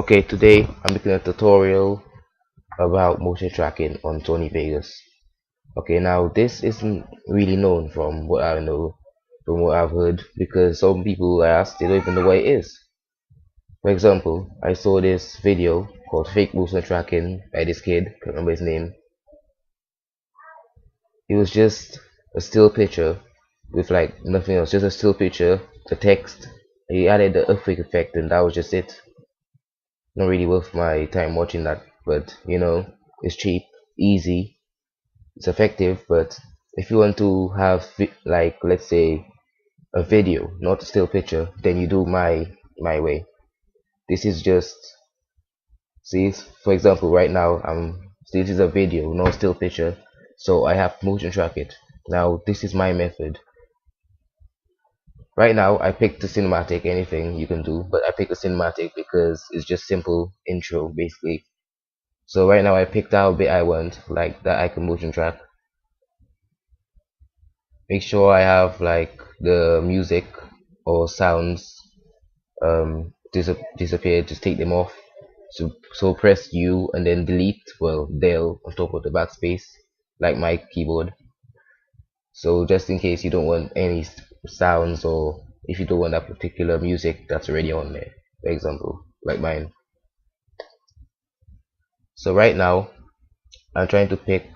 Okay, today I'm making a tutorial about motion tracking on Sony Vegas. Okay, now this isn't really known from what I know, from what I've heard, because some people I asked, they don't even know what it is. For example, I saw this video called Fake Motion Tracking by this kid, can't remember his name. It was just a still picture with like nothing else, just a still picture, the text. He added the earthquake effect and that was just it. Not really worth my time watching that, but it's cheap, easy, it's effective. But if you want to have like, let's say, a video, not a still picture, then you do my way. This is just, see, for example, right now this is a video, no still picture, so I have motion track it. Now this is my method. Right now I picked the cinematic, anything you can do, but I picked the cinematic because it's just simple intro basically. So right now I picked out a bit I want, like that I can motion track. Make sure I have like the music or sounds disappear, just take them off. So press U and then delete, well, del on top of the backspace, like my keyboard. So just in case you don't want any sounds, or if you don't want that particular music that's already on there, for example, like mine. So right now I'm trying to pick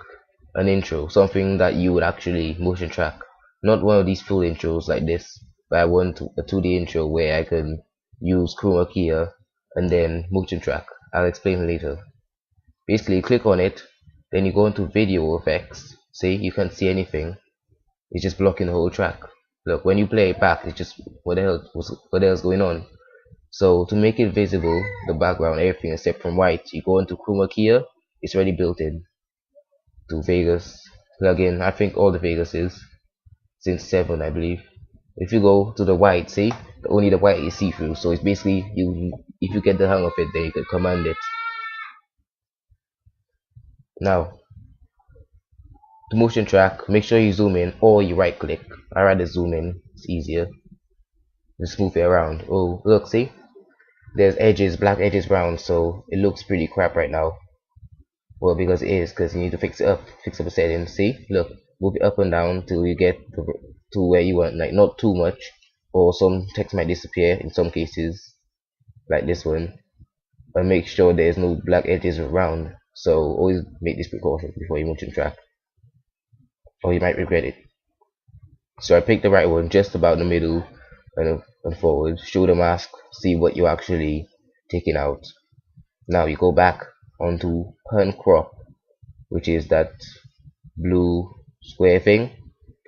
an intro, something that you would actually motion track. Not one of these full intros like this, but I want a 2D intro where I can use chroma key and then motion track. I'll explain later. Basically, click on it, then you go into video effects. See, you can't see anything. It's just blocking the whole track. Look, when you play it back, it's just what the hell's going on? So to make it visible, the background, everything except from white, you go into chroma key. It's already built in to Vegas plugin. I think all the Vegas is since 7, I believe. If you go to the white, see, only the white is see-through, so it's basically if you get the hang of it, then you can command it. Now to motion track, make sure you zoom in or you right click. I rather zoom in, it's easier. Just move it around. Oh look, see, there's edges, black edges, brown, so it looks pretty crap right now. Well, because it is, because you need to fix up the settings. See, look, move it up and down till you get to where you want, like not too much, or some text might disappear in some cases, like this one. But make sure there's no black edges around. So always make this precaution before you motion track, or you might regret it. So I picked the right one, just about the middle and forward. Show the mask, see what you're actually taking out. Now you go back onto pan crop, which is that blue square thing.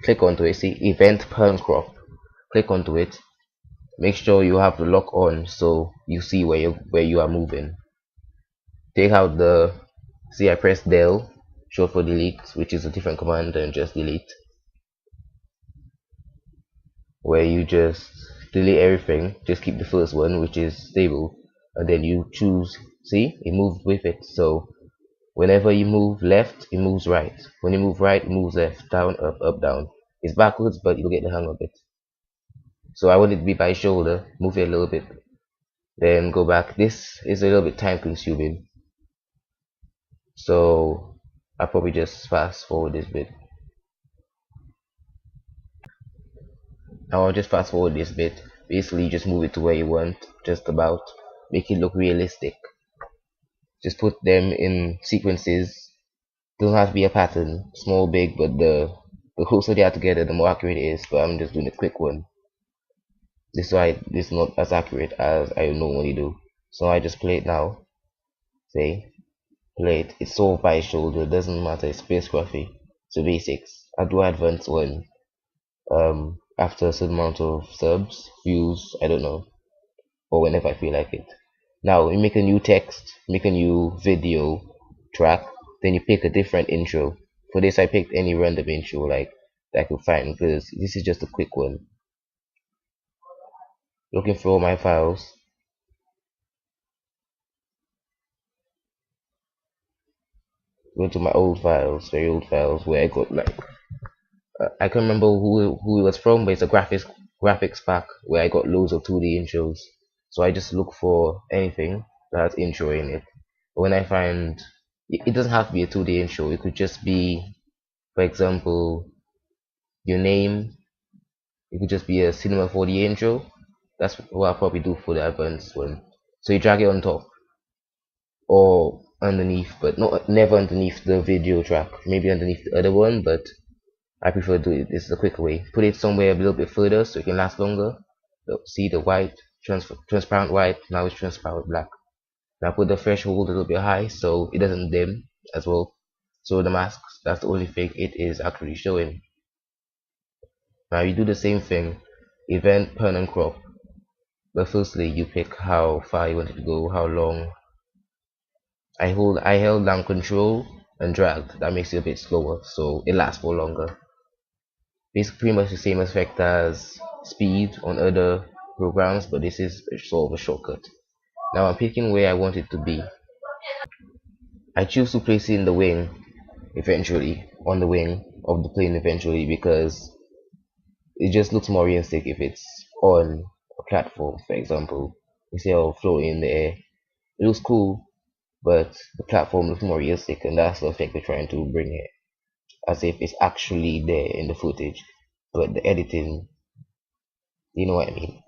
Click onto it, see event pan crop, click onto it. Make sure you have the lock on so you see where you are moving. Take out the, see, I pressed del, short for delete, which is a different command than just delete, where you just delete everything, just keep the first one, which is stable, and then you choose, see, it moved with it. So whenever you move left, it moves right. When you move right, it moves left, down, up, down. It's backwards, but you'll get the hang of it. So I want it to be by shoulder, move it a little bit, then go back. This is a little bit time consuming, so I'll probably just fast forward this bit. I'll just fast forward this bit. Basically, just move it to where you want, just about. Make it look realistic. Just put them in sequences. Doesn't have to be a pattern, small, big, but the closer they are together, the more accurate it is. But I'm just doing a quick one. This is why this is not as accurate as I normally do. So I just play it now. Say, play it. It's all by shoulder. Doesn't matter. It's space scruffy. So basics. I'll do advanced one. After a certain amount of subs, views, I don't know, or whenever I feel like it. Now you make a new text, make a new video track, then you pick a different intro. For this I picked any random intro like that I could find, because this is just a quick one. Looking for all my files. Go to my old files, very old files, where I got like I can't remember who it was from, but it's a graphics pack where I got loads of 2D intros. So I just look for anything, that has intro in it. But when I find it doesn't have to be a 2D intro, it could just be, for example, your name. It could just be a Cinema 4D intro. That's what I'll probably do for the advanced one. So you drag it on top or underneath, but not never underneath the video track. Maybe underneath the other one, but I prefer to do it. This is a quicker way. Put it somewhere a little bit further so it can last longer. So see the white, transparent white. Now it's transparent black. Now put the threshold a little bit high so it doesn't dim as well. So the masks, that's the only thing it is actually showing. Now you do the same thing, event, pan and crop. But firstly you pick how far you want it to go, how long. I held down control and dragged. That makes it a bit slower so it lasts for longer. Basically pretty much the same effect as speed on other programs, but this is sort of a shortcut. Now I'm picking where I want it to be. I choose to place it in the wing eventually, on the wing of the plane eventually, because it just looks more realistic if it's on a platform, for example. Instead of floating in the air. It looks cool, but the platform looks more realistic, and that's the effect we're trying to bring here. As if it's actually there in the footage, but the editing, you know what I mean.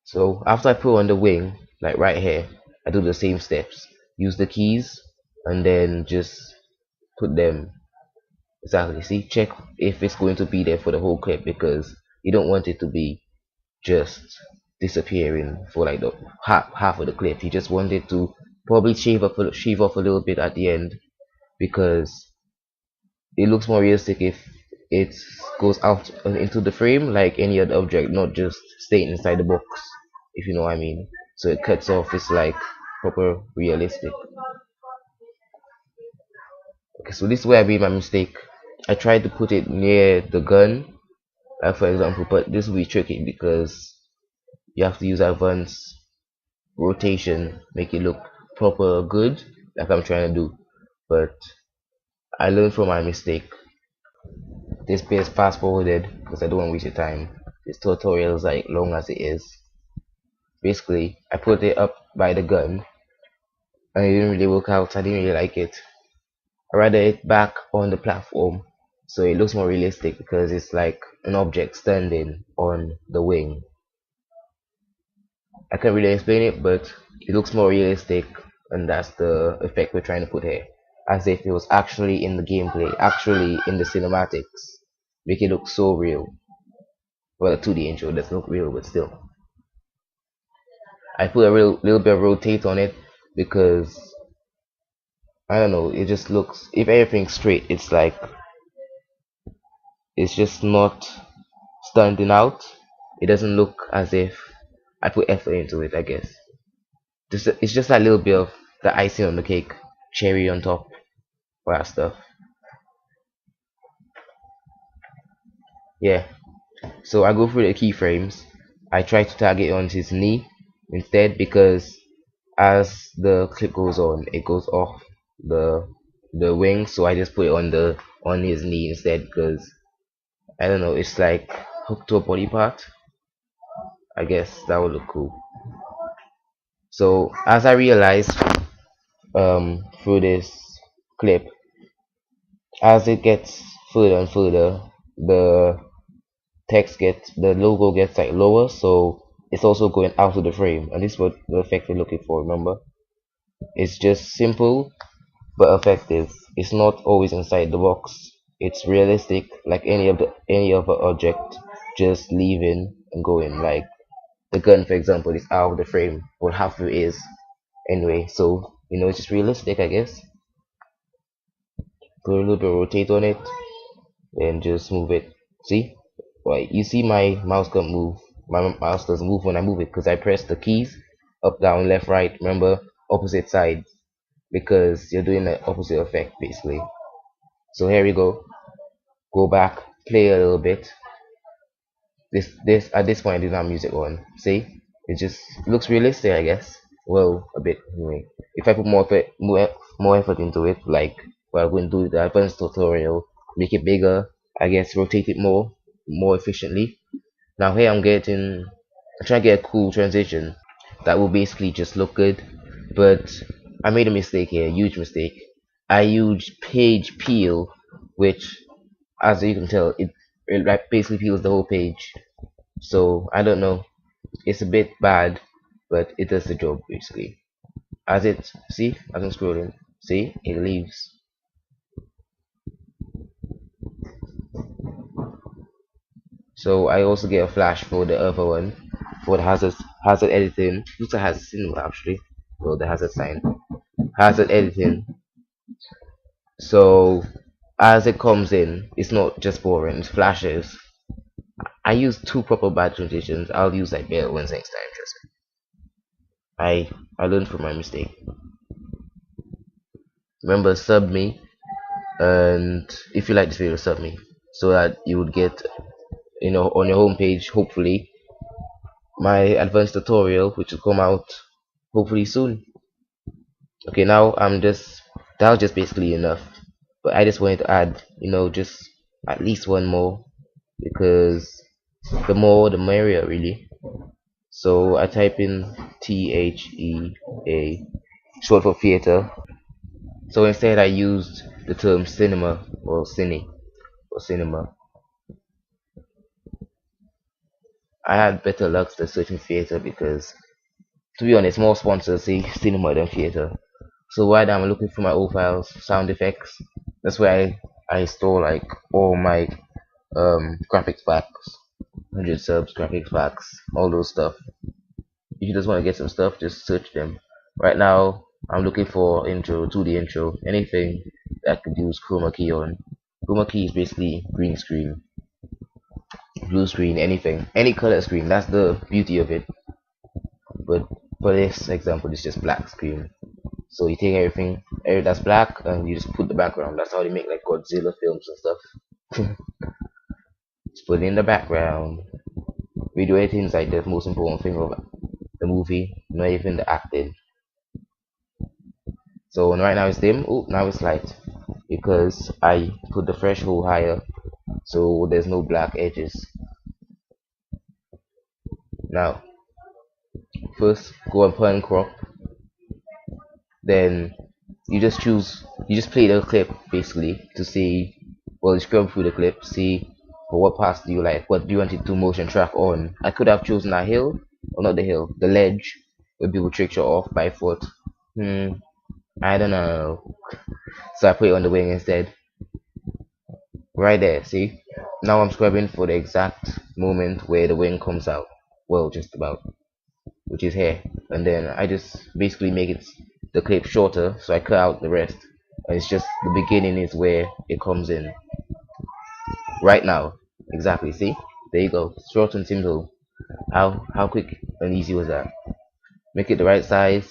So after I put on the wing, like right here, I do the same steps. Use the keys, and then just put them exactly. See, check if it's going to be there for the whole clip, because you don't want it to be just disappearing for like the half of the clip. You just want it to probably shave off a little bit at the end, because it looks more realistic if it goes out into the frame like any other object, not just staying inside the box, if you know what I mean. So it cuts off, it's like proper realistic. Okay, so this is where I made my mistake. I tried to put it near the gun, for example, but this will be tricky because you have to use advanced rotation, make it look proper good, like I'm trying to do. But I learned from my mistake. This bit is fast forwarded because I don't want to waste your time. This tutorial is like long as it is. Basically, I put it up by the gun and it didn't really work out. I didn't really like it. I rather it back on the platform so it looks more realistic, because it's like an object standing on the wing. I can't really explain it, but it looks more realistic, and that's the effect we're trying to put here. As if it was actually in the gameplay, actually in the cinematics. Make it look so real. Well, a 2D intro doesn't look real, but still. I put a little bit of rotate on it because I don't know, it just looks, if everything's straight, it's like it's just not standing out. It doesn't look as if I put effort into it, I guess. It's just a little bit of the icing on the cake, cherry on top, all that stuff. Yeah. So I go through the keyframes. I try to target on his knee instead, because as the clip goes on, it goes off the wing. So I just put it on his knee instead, because I don't know, it's like hooked to a body part. I guess that would look cool. So as I realized through this clip, as it gets further and further, the the logo gets like lower, so it's also going out of the frame, and this is what the effect we're looking for. Remember, it's just simple but effective. It's not always inside the box. It's realistic, like any other object, just leaving and going. Like the gun, for example, is out of the frame, well, half of it is anyway. So you know, it's just realistic, I guess. Put a little bit of rotate on it, and just move it. See? Right, you see my mouse can't move. My mouse doesn't move when I move it because I press the keys up, down, left, right. Remember, opposite side, because you're doing the opposite effect basically. So here we go. Go back, play a little bit. This at this point I didn't have music on. See? It just looks realistic, I guess. Well, a bit anyway. If I put more effort into it, like what I'm going to do the advanced tutorial, make it bigger, I guess rotate it more efficiently. Now here I'm trying to get a cool transition. that will basically just look good. But I made a mistake here, a huge mistake. I used page peel, which, as you can tell, it like basically peels the whole page. So I don't know, it's a bit bad, but it does the job basically. As it, see, as I'm scrolling, see, it leaves. So I also get a flash for the other one, for the hazard editing. Looks like hazard cinema actually. Well, the hazard sign, hazard editing. So as it comes in, it's not just boring. It flashes. I use two proper bad transitions. I'll use like better ones next time. Trust me. I learned from my mistake. Remember, sub me, and if you like this video, sub me, so that you would get, on your homepage, hopefully, my advanced tutorial, which will come out hopefully soon. Okay, now that was just basically enough, but I just wanted to add, just at least one more, because the more the merrier, really. So I type in THEA, short for theater. So instead I used the term cinema, or cine, or cinema. I had better luck than searching theater because, to be honest, more sponsors say cinema than theater. So right now I'm looking for my old files, sound effects. That's where I store like all my graphics packs, 100 subs, graphics packs, all those stuff. If you just want to get some stuff, just search them. Right now I'm looking for intro, 2D intro, anything that could use chroma key on. Chroma key is basically green screen, blue screen, anything, any color screen. That's the beauty of it. But for this example, it's just black screen. So you take everything that's black and you just put the background. That's how they make like Godzilla films and stuff. Just put it in the background. Video editing is like the most important thing of the movie, not even the acting. So right now it's dim. Oh, now it's light because I put the threshold higher, so there's no black edges. Now, first go and point crop, then you just play the clip basically to see, well, you scrub through the clip, see for what parts do you like, what do you want it to motion track on. I could have chosen a hill, or not the hill, the ledge, where people trick you off by foot. I don't know. So I put it on the wing instead. Right there, see? Now I'm scrubbing for the exact moment where the wing comes out. Well, just about, which is here. And then I just basically make it the clip shorter, so I cut out the rest. And it's just the beginning is where it comes in. Right now, exactly. See, there you go. Short and simple. How quick and easy was that? Make it the right size,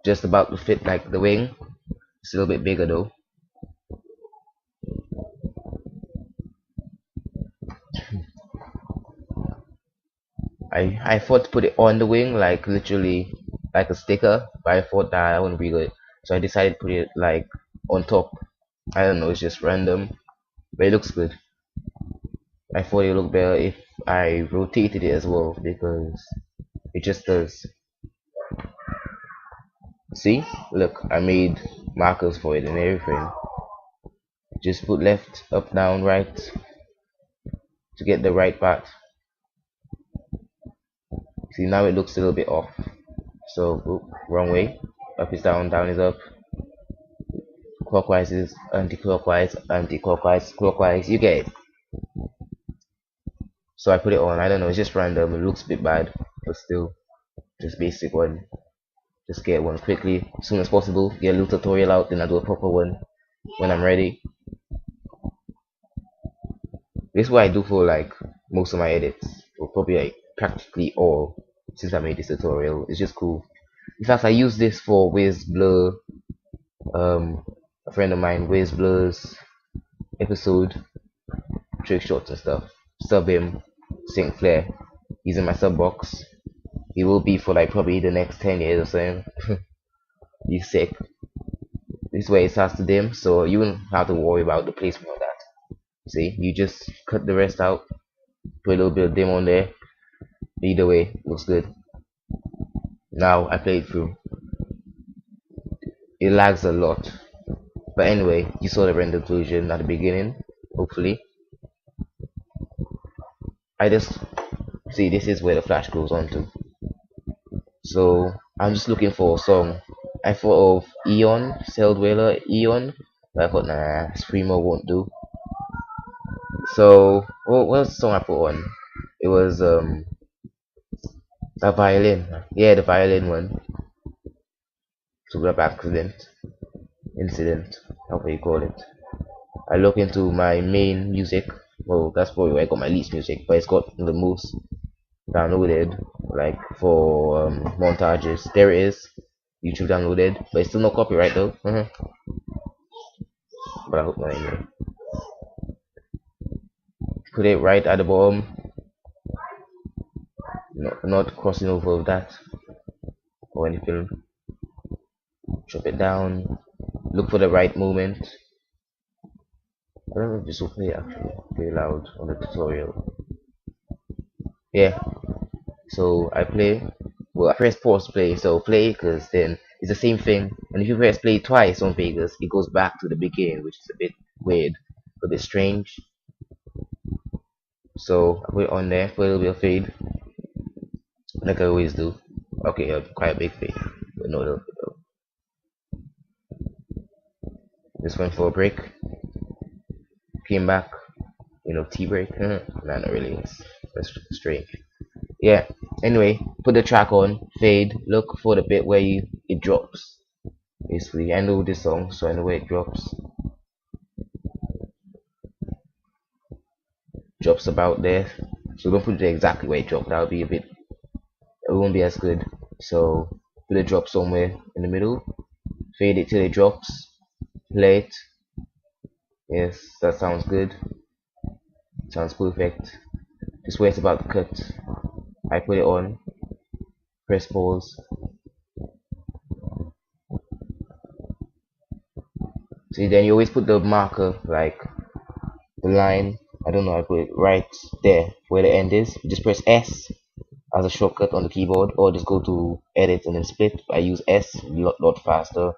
just about to fit like the wing. It's a little bit bigger though. I thought to put it on the wing, like literally like a sticker, but I thought that I wouldn't be good, so I decided to put it like on top. I don't know, it's just random, but it looks good. I thought it looked better if I rotated it as well, because it just does. See, look, I made markers for it and everything. Just put left, up, down, right to get the right part. See, now it looks a little bit off. So, wrong way. Up is down, down is up. Clockwise is anti-clockwise, anti-clockwise, clockwise. You get it. So I put it on. I don't know. It's just random. It looks a bit bad, but still, just basic one. Just get one quickly, as soon as possible. Get a little tutorial out, then I do a proper one when I'm ready. This is what I do for like most of my edits, or probably like practically all, since I made this tutorial. It's just cool. In fact, I use this for Wiz Blur. A friend of mine, Wiz Blur's episode, trick shots and stuff. Sub him, St. Clair. He's in my sub box. He will be for like probably the next 10 years or something. He's sick. This way it starts to dim, so you won't have to worry about the placement of that. See, you just cut the rest out, put a little bit of dim on there. Either way, looks good. Now I played through. It lags a lot. But anyway, you saw the rendered version at the beginning, hopefully. I just see this is where the flash goes on to. So I'm just looking for a song. I thought of Eon, Cell Dweller, Eon, but I thought nah, Screamer won't do. So what was the song I put on? It was the violin. Yeah, the violin one. So up accident, incident, however you call it. I look into my main music. Well, that's probably where I got my least music, but it's got the most downloaded, like for montages. There it is, YouTube downloaded, but it's still no copyright though. But I hope not anyway. Put it right at the bottom, not crossing over of that or anything. Drop it down. Look for the right moment. I don't know if this will play actually. Play loud on the tutorial. Yeah. So I play. Well, I press pause to play. So play, because then it's the same thing. And if you press play twice on Vegas, it goes back to the beginning, which is a bit weird, a bit strange. So I put it on there for a little bit of fade, like I always do. Okay, quite a big fade, but no little bit though. Just went for a break, came back, tea break. Nah, not really. That's strange. Yeah. Anyway, put the track on, fade, look for the bit where it drops. Basically, I know this song, so I know where it drops. Drops about there. So don't put it exactly where it dropped. That'll be it won't be as good. So put a drop somewhere in the middle. Fade it till it drops. Play it. Yes, that sounds good. Sounds perfect. Just wait about the cut. I put it on. Press pause. See, then you always put the marker, like the line. I don't know. I put it right there where the end is. You just press S as a shortcut on the keyboard, or just go to edit and then split. I use S, a lot faster.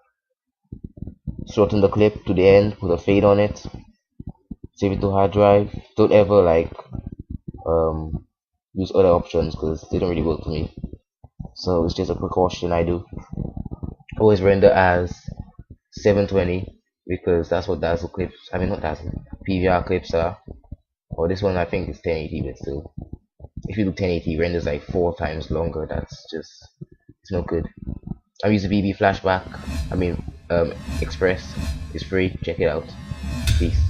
Shorten the clip to the end, put a fade on it, save it to hard drive. Don't ever use other options because they don't really work for me. So it's just a precaution I do. Always render as 720 because that's what Dazzle clips, I mean not Dazzle, PVR clips are. Or this one I think is 1080, but still, if you do 1080 renders like 4 times longer, that's just, it's not good. I'm using VB Flashback, Express. It's free, check it out. Peace.